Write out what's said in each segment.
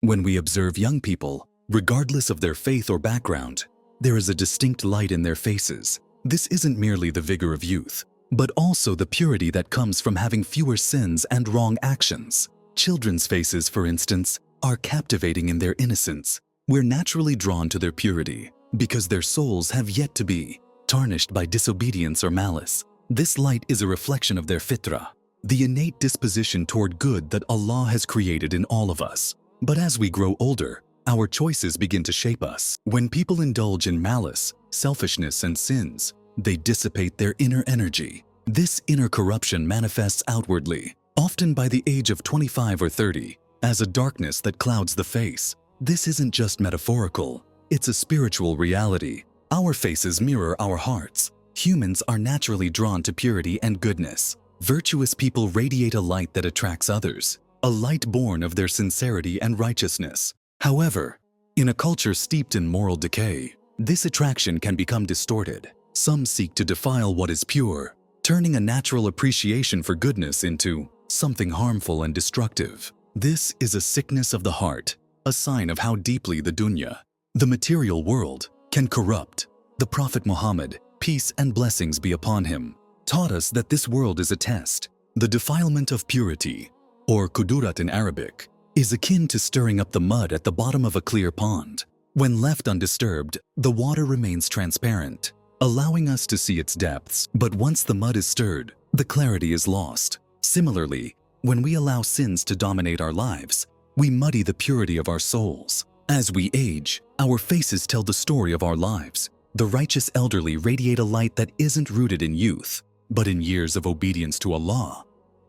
When we observe young people, regardless of their faith or background, there is a distinct light in their faces. This isn't merely the vigor of youth, but also the purity that comes from having fewer sins and wrong actions. Children's faces, for instance, are captivating in their innocence. We're naturally drawn to their purity because their souls have yet to be tarnished by disobedience or malice. This light is a reflection of their fitrah, the innate disposition toward good that Allah has created in all of us. But as we grow older, our choices begin to shape us. When people indulge in malice, selfishness, and sins, they dissipate their inner energy. This inner corruption manifests outwardly, often by the age of 25 or 30, as a darkness that clouds the face. This isn't just metaphorical, it's a spiritual reality. Our faces mirror our hearts. Humans are naturally drawn to purity and goodness. Virtuous people radiate a light that attracts others, a light born of their sincerity and righteousness. However, in a culture steeped in moral decay, this attraction can become distorted. Some seek to defile what is pure, turning a natural appreciation for goodness into something harmful and destructive. This is a sickness of the heart, a sign of how deeply the dunya, the material world, can corrupt. The Prophet Muhammad, peace and blessings be upon him, taught us that this world is a test. The defilement of purity, or kudurat in Arabic, is akin to stirring up the mud at the bottom of a clear pond. When left undisturbed, the water remains transparent, allowing us to see its depths. But once the mud is stirred, the clarity is lost. Similarly, when we allow sins to dominate our lives, we muddy the purity of our souls. As we age, our faces tell the story of our lives. The righteous elderly radiate a light that isn't rooted in youth, but in years of obedience to Allah.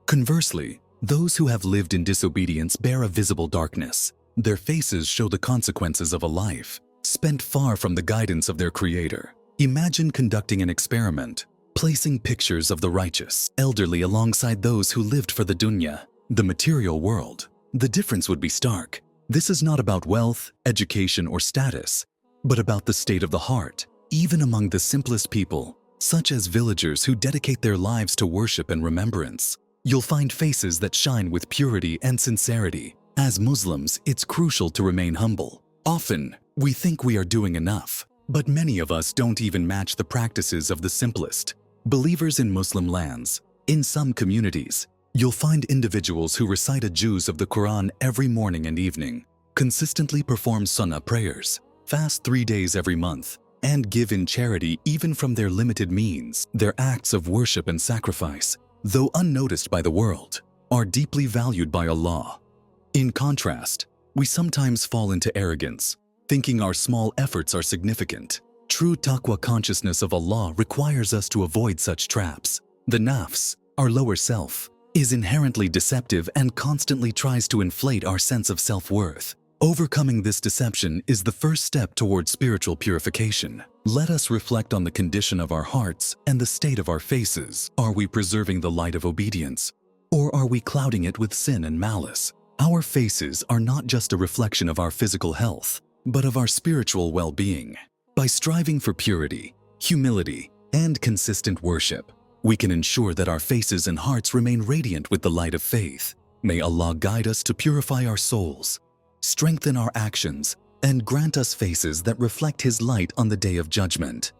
Conversely, those who have lived in disobedience bear a visible darkness. Their faces show the consequences of a life spent far from the guidance of their Creator. Imagine conducting an experiment, placing pictures of the righteous elderly alongside those who lived for the dunya, the material world. The difference would be stark. This is not about wealth, education, or status, but about the state of the heart. Even among the simplest people, such as villagers who dedicate their lives to worship and remembrance, you'll find faces that shine with purity and sincerity. As Muslims, it's crucial to remain humble. Often, we think we are doing enough, but many of us don't even match the practices of the simplest believers in Muslim lands. In some communities, you'll find individuals who recite a juz of the Quran every morning and evening, consistently perform sunnah prayers, fast 3 days every month, and give in charity even from their limited means. Their acts of worship and sacrifice, though unnoticed by the world, are deeply valued by Allah. In contrast, we sometimes fall into arrogance, thinking our small efforts are significant. True taqwa consciousness of Allah requires us to avoid such traps. The nafs, our lower self, is inherently deceptive and constantly tries to inflate our sense of self-worth. Overcoming this deception is the first step towards spiritual purification. Let us reflect on the condition of our hearts and the state of our faces. Are we preserving the light of obedience, or are we clouding it with sin and malice? Our faces are not just a reflection of our physical health, but of our spiritual well-being. By striving for purity, humility, and consistent worship, we can ensure that our faces and hearts remain radiant with the light of faith. May Allah guide us to purify our souls, strengthen our actions, and grant us faces that reflect His light on the Day of Judgment.